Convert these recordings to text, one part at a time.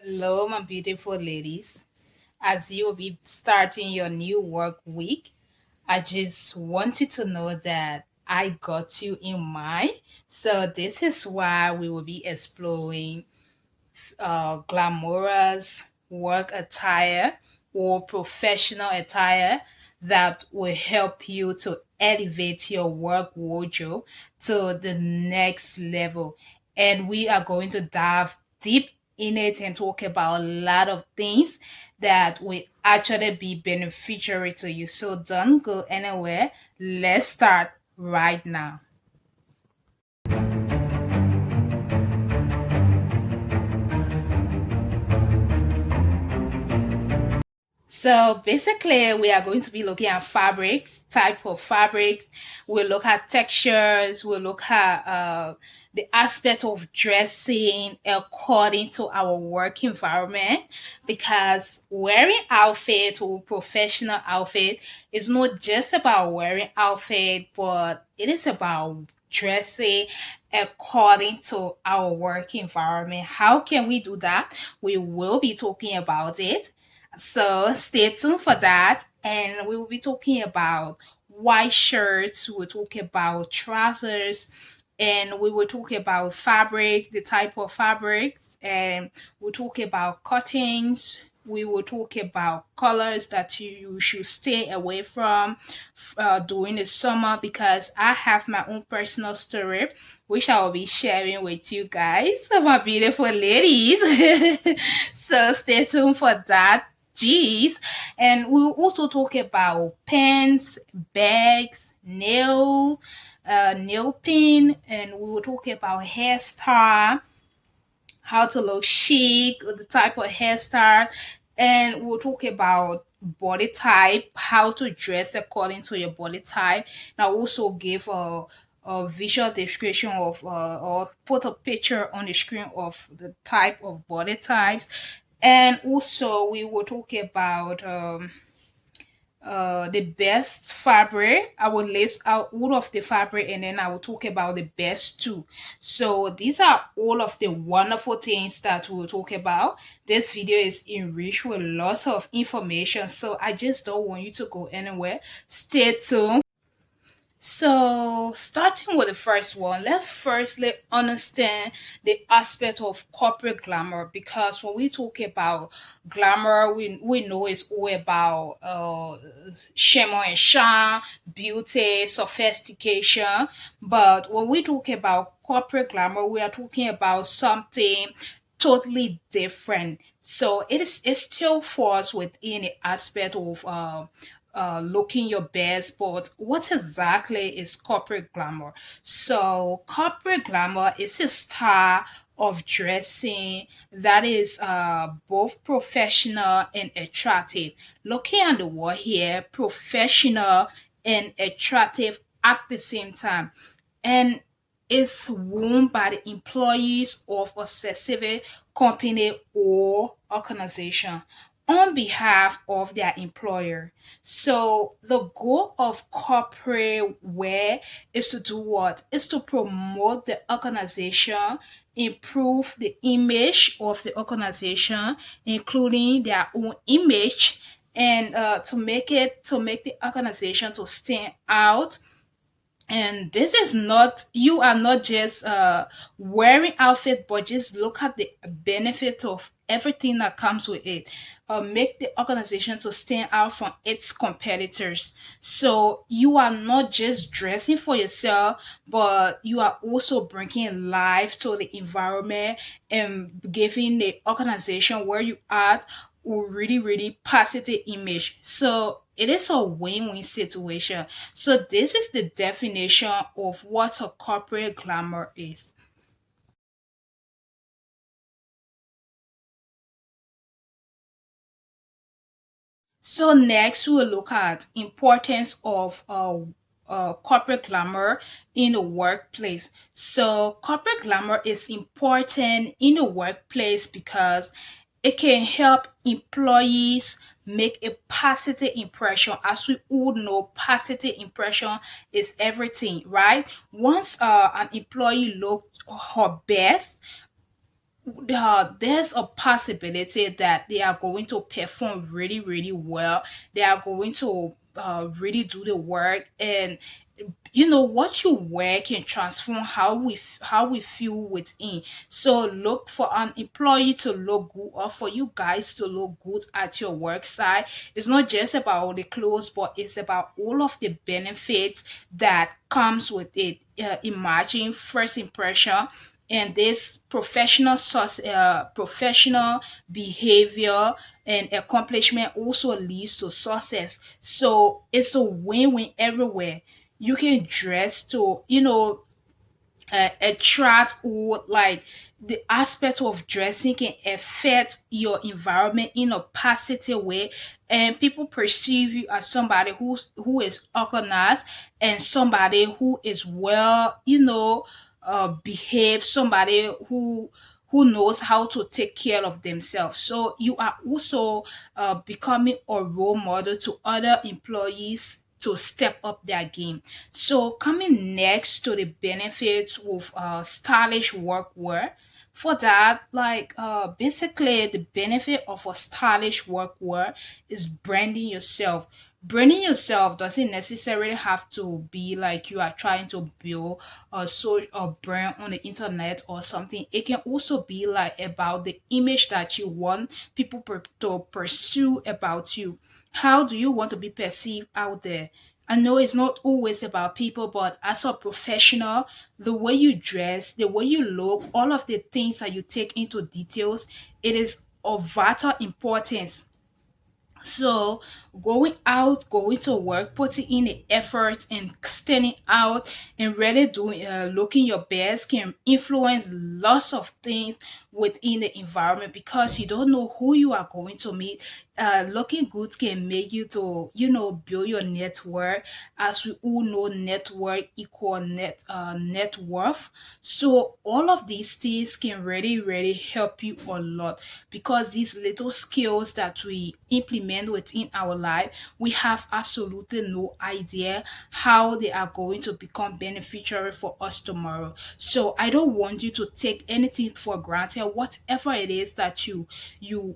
Hello, my beautiful ladies. As you will be starting your new work week, I just wanted to know that I got you in mind. So, this is why we will be exploring glamorous work attire or professional attire that will help you to elevate your work wardrobe to the next level. And we are going to dive deep in it and talk about a lot of things that will actually be beneficiary to you. So don't go anywhere. Let's start right now. So basically, we are going to be looking at fabrics, type of fabrics. We'll look at textures. We'll look at the aspect of dressing according to our work environment. Because wearing outfit or professional outfit is not just about wearing outfit, but it is about dressing according to our work environment. How can we do that? We will be talking about it. So stay tuned for that. And we will be talking about white shirts, we'll talk about trousers, and we will talk about fabric, the type of fabrics, and we'll talk about cuttings. We will talk about colors that you should stay away from during the summer because I have my own personal story which I will be sharing with you guys, my beautiful ladies. So stay tuned for that. G's, and we'll also talk about pens, bags, nail pin, and we will talk about hairstyle, how to look chic, the type of hairstyle, and we'll talk about body type, how to dress according to your body type. And I'll also give a visual description of or put a picture on the screen of the type of body types. And also we will talk about the best fabric. I will list out all of the fabric and then I will talk about the best two. So these are all of the wonderful things that we'll talk about. This video is enriched with lots of information, so I just don't want you to go anywhere. Stay tuned. So, starting with the first one, let's firstly understand the aspect of corporate glamour because when we talk about glamour, we know it's all about shimmer and shine, beauty, sophistication. But when we talk about corporate glamour, we are talking about something totally different. So it still falls within the aspect of looking your best, but what exactly is corporate glamour? So, corporate glamour is a style of dressing that is both professional and attractive. Looking at the word here, professional and attractive at the same time. And is worn by the employees of a specific company or organization on behalf of their employer. So the goal of corporate wear is to do what? Is to promote the organization, improve the image of the organization, including their own image, and to make the organization to stand out. And this is not, you are not just wearing outfit, but just look at the benefit of everything that comes with it. Make the organization to stand out from its competitors. So you are not just dressing for yourself, but you are also bringing life to the environment and giving the organization where you are a really, really positive image. So it is a win-win situation. So this is the definition of what a corporate glamour is. So next we'll look at importance of corporate glamour in the workplace. So corporate glamour is important in the workplace because it can help employees make a positive impression. As we all know, positive impression is everything, right? Once an employee looks her best, there's a possibility that they are going to perform really, really well. They are going to really do the work, and what you wear can transform how we feel within. So look for an employee to look good, or for you guys to look good at your work site. It's not just about the clothes, but it's about all of the benefits that comes with it. Imagine first impression, and this professional behavior and accomplishment also leads to success. So it's a win-win everywhere. You can dress to attract, or like the aspect of dressing can affect your environment in a positive way, and people perceive you as somebody who is organized, and somebody who is well, behave, somebody who knows how to take care of themselves. So you are also becoming a role model to other employees to step up their game. So coming next to the benefits of stylish workwear. For that, like basically the benefit of a stylish workwear is branding yourself. Branding yourself doesn't necessarily have to be like you are trying to build a brand on the internet or something. It can also be like about the image that you want people to pursue about you. How do you want to be perceived out there? I know it's not always about people, but as a professional, the way you dress, the way you look, all of the things that you take into details, it is of vital importance. So going out, going to work, putting in the effort and standing out and really doing looking your best can influence lots of things within the environment, because you don't know who you are going to meet. Looking good can make you to build your network. As we all know, network equal net worth. So all of these things can really really help you a lot, because these little skills that we implement within our life, we have absolutely no idea how they are going to become beneficiary for us tomorrow. So I don't want you to take anything for granted. Whatever it is that you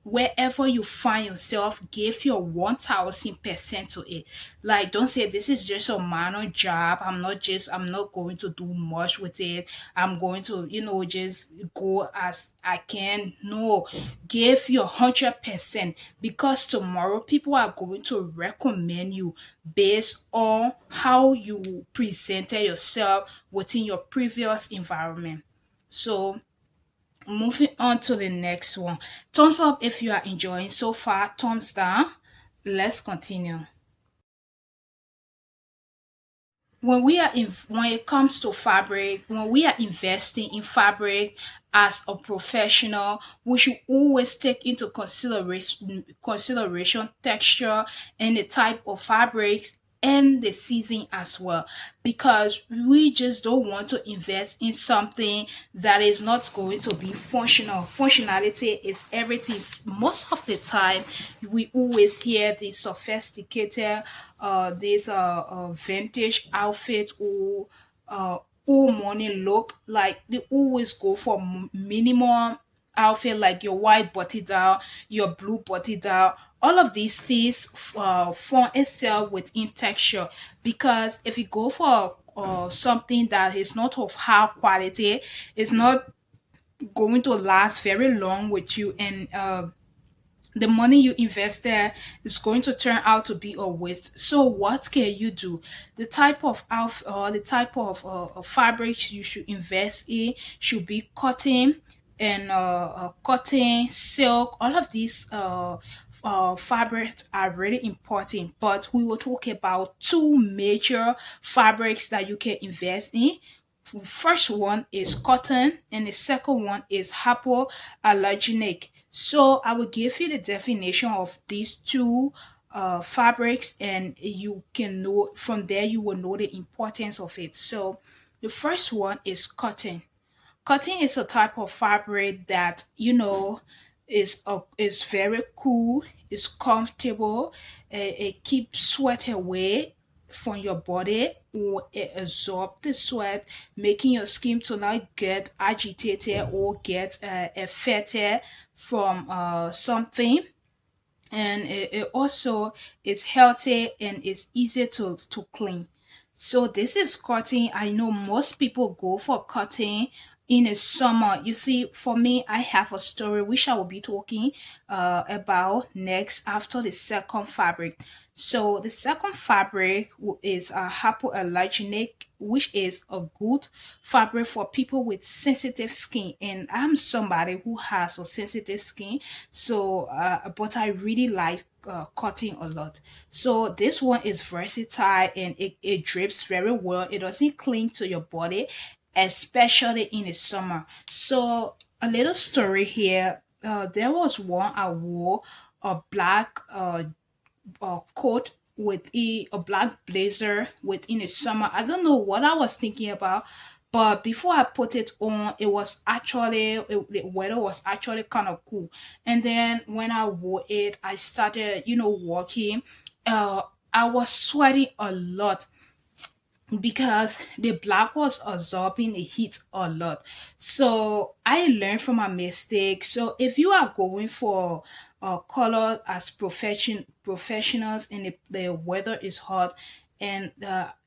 wherever you find yourself, give your 1000% to it. Like, don't say this is just a minor job. I'm not going to do much with it. I'm going to just go as I can. No, give your 100%, because tomorrow people are going to recommend you based on how you presented yourself within your previous environment. So moving on to the next one. Thumbs up if you are enjoying so far. Thumbs down. Let's continue. When it comes to fabric, when we are investing in fabric as a professional, we should always take into consideration texture and the type of fabrics and the season as well, because we just don't want to invest in something that is not going to be functional. Functionality is everything. Most of the time we always hear the sophisticated this vintage outfit, or uh old money look, like they always go for minimum outfit, like your white button down, your blue button down. All of these things form itself within texture, because if you go for something that is not of high quality, it's not going to last very long with you, and the money you invest there is going to turn out to be a waste. So what can you do? The type of the type of fabrics you should invest in should be cotton, and cotton, silk. All of these fabrics are really important, but we will talk about two major fabrics that you can invest in. First one is cotton, and the second one is hypoallergenic. So I will give you the definition of these two fabrics, and you can know from there, you will know the importance of it. So the first one is cotton. Cotton is a type of fabric that is very cool, is comfortable, it keeps sweat away, from your body or it absorb the sweat, making your skin to not get agitated or get affected from something. And it also is healthy and is easy to clean. So this is cotton. I know most people go for cotton in the summer. You see, for me, I have a story which I will be talking about next after the second fabric. So the second fabric is a hypoallergenic, which is a good fabric for people with sensitive skin. And I'm somebody who has a sensitive skin, so but I really like cotton a lot. So this one is versatile and it drips very well. It doesn't cling to your body, especially in the summer. So a little story here. There was one I wore a black coat with a black blazer within the summer. I don't know what I was thinking about, but before I put it on, it was actually the weather was actually kind of cool. And then when I wore it, I started, walking. Uh, I was sweating a lot because the black was absorbing the heat a lot. So I learned from my mistake. So if you are going for color as professionals and the weather is hot and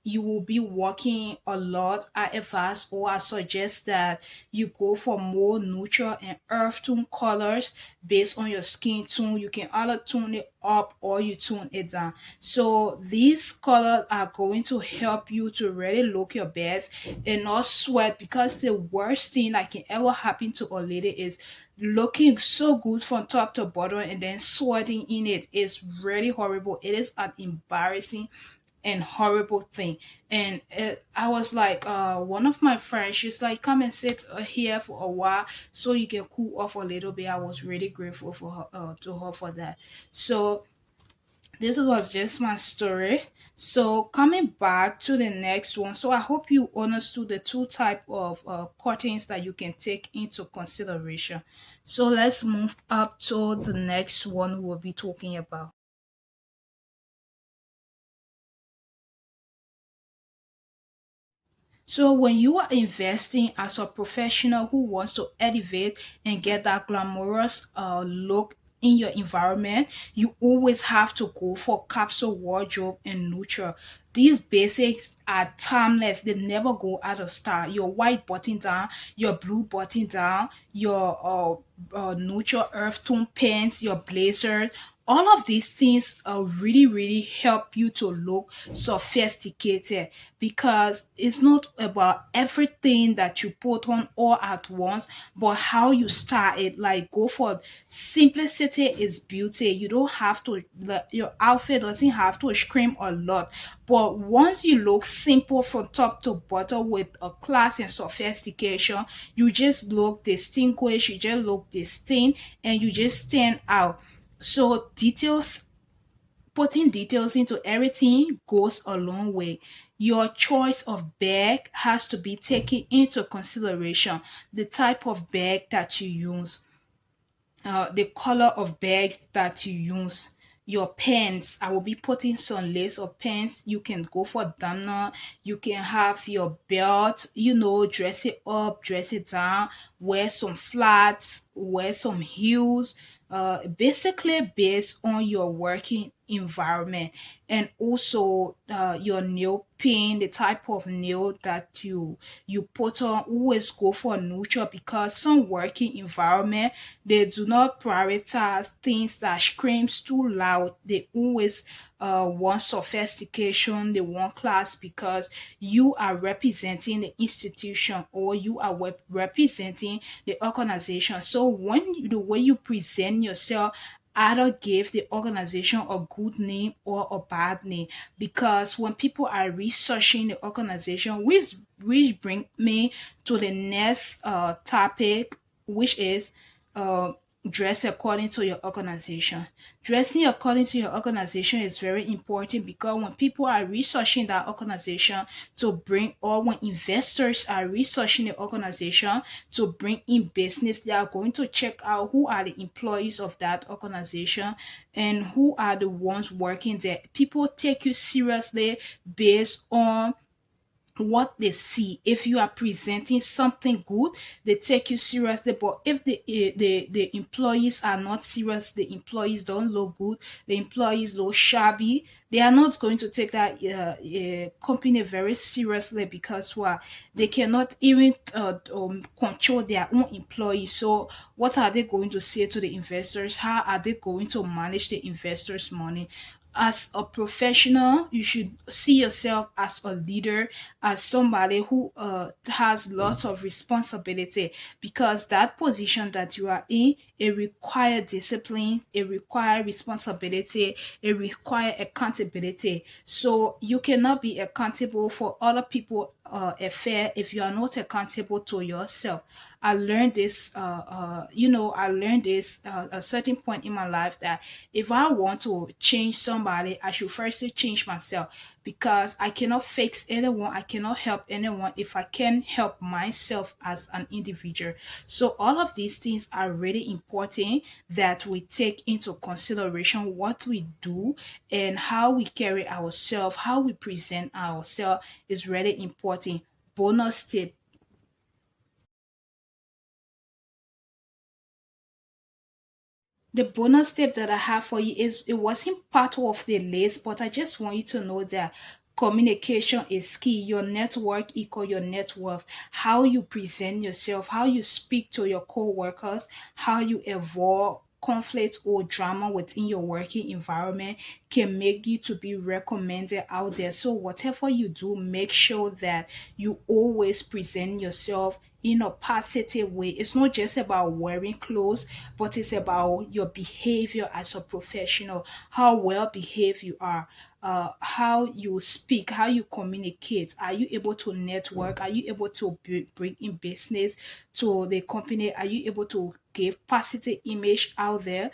you will be walking a lot, I advise or I suggest that you go for more neutral and earth tone colors based on your skin tone. You can either tune it up or you tune it down. So these colors are going to help you to really look your best and not sweat, because the worst thing that can ever happen to a lady is looking so good from top to bottom and then sweating in it. Is really horrible. It is an embarrassing and horrible thing. And I was like, one of my friends, she's like, come and sit here for a while so you can cool off a little bit. I was really grateful for her, to her for that. So this was just my story. So coming back to the next one, so I hope you understood the two type of curtains that you can take into consideration. So let's move up to the next one we'll be talking about. So when you are investing as a professional who wants to elevate and get that glamorous look in your environment, you always have to go for capsule wardrobe and neutral. These basics are timeless. They never go out of style. Your white button down, your blue button down, your neutral earth tone pants, your blazer, all of these things really really help you to look sophisticated, because it's not about everything that you put on all at once, but how you start it. Like, go for simplicity is beauty. You don't have to, your outfit doesn't have to scream a lot, but once you look simple from top to bottom with a class and sophistication, you just look distinguished, you just look distinct, and you just stand out. So details, putting details into everything goes a long way. Your choice of bag has to be taken into consideration. The type of bag that you use, the color of bags that you use, your pants. I will be putting some lace of pants. You can go for damna. You can have your belt, dress it up, dress it down, wear some flats, wear some heels, basically based on your working environment. And also your nail paint, the type of nail that you put on, always go for neutral, because some working environment, they do not prioritize things that screams too loud. They always want sophistication, they want class, because you are representing the institution or you are representing the organization. So the way you present yourself either give the organization a good name or a bad name, because when people are researching the organization, which bring me to the next topic, which is dress according to your organization. Dressing according to your organization is very important because when people are researching that organization to bring, or when investors are researching the organization to bring in business, they are going to check out who are the employees of that organization and who are the ones working there. People take you seriously based on what they see. If you are presenting something good, they take you seriously. But if the employees are not serious, the employees don't look good, the employees look shabby, they are not going to take that company very seriously, because what, they cannot even control their own employees. So what are they going to say to the investors? How are they going to manage the investors money? As a professional, you should see yourself as a leader, as somebody who has lots of responsibility, because that position that you are in, it requires discipline, it requires responsibility, it requires accountability. So you cannot be accountable for other people affair if you are not accountable to yourself. I learned this I learned this at a certain point in my life, that if I want to change somebody, I should firstly change myself, because I cannot fix anyone, I cannot help anyone if I can't help myself as an individual. So all of these things are really important, that we take into consideration what we do and how we carry ourselves, how we present ourselves is really important. Bonus tip. The bonus tip that I have for you is, it wasn't part of the list, but I just want you to know that communication is key. Your network equal your net worth. How you present yourself, how you speak to your co-workers, how you avoid conflict or drama within your working environment can make you to be recommended out there. So whatever you do, make sure that you always present yourself in a positive way. It's not just about wearing clothes, but it's about your behavior as a professional, how well behaved you are, how you speak, how you communicate. Are you able to network? Are you able to bring in business to the company? Are you able to give positive image out there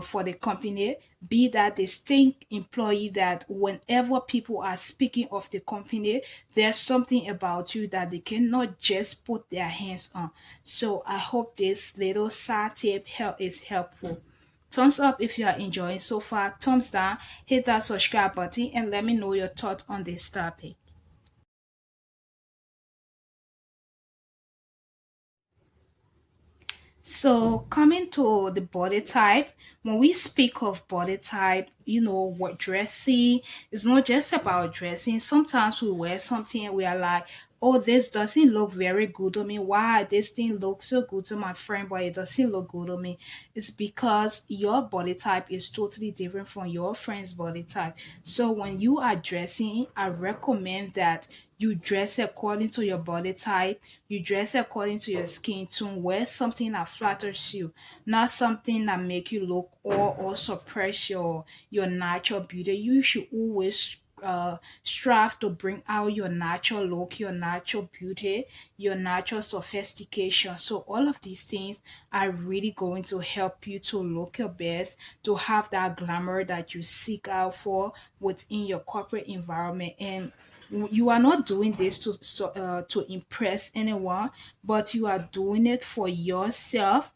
for the company? Be that distinct employee that whenever people are speaking of the company, there's something about you that they cannot just put their hands on. So I hope this little side tip is helpful. Thumbs up if you are enjoying so far. Thumbs down, hit that subscribe button, and let me know your thought on this topic. So, coming to the body type, when we speak of body type, what dressing is not just about dressing. Sometimes we wear something and we are like, oh, this doesn't look very good on me. Why this thing looks so good to my friend, but it doesn't look good on me? It's because your body type is totally different from your friend's body type. So, when you are dressing, I recommend that you dress according to your body type, you dress according to your skin tone. Wear something that flatters you, not something that make you look or suppress your natural beauty. You should always strive to bring out your natural look, your natural beauty, your natural sophistication. So all of these things are really going to help you to look your best, to have that glamour that you seek out for within your corporate environment. And you are not doing this to impress anyone, but you are doing it for yourself,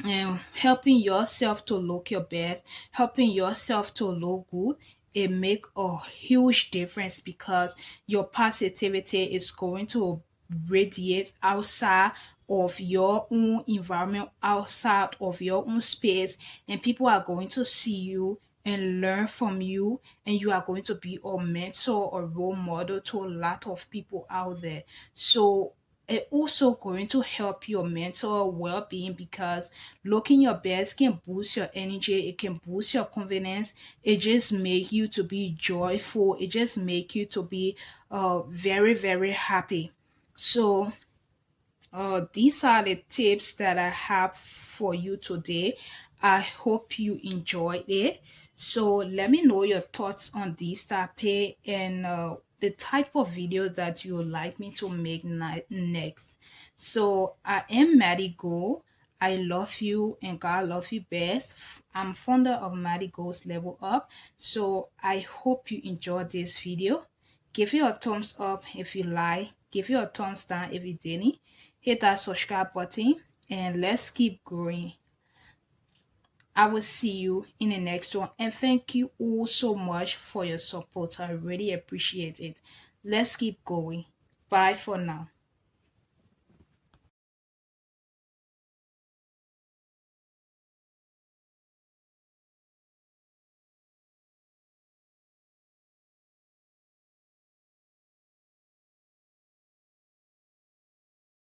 and helping yourself to look your best, helping yourself to look good. It make a huge difference, because your positivity is going to radiate outside of your own environment, outside of your own space, and people are going to see you and learn from you, and you are going to be a mentor or role model to a lot of people out there. So it also going to help your mental well-being, because looking your best can boost your energy, it can boost your confidence, it just make you to be joyful, it just make you to be very very happy. So these are the tips that I have for you today. I hope you enjoyed it. So let me know your thoughts on this topic, and the type of video that you would like me to make next. So I am Madi Go. I love you and God love you best. I'm founder of Madi Goes Level Up. So I hope you enjoyed this video. Give it a thumbs up if you like. Give it a thumbs down if you didn't. Hit that subscribe button and let's keep growing. I will see you in the next one. And thank you all so much for your support. I really appreciate it. Let's keep going. Bye for now.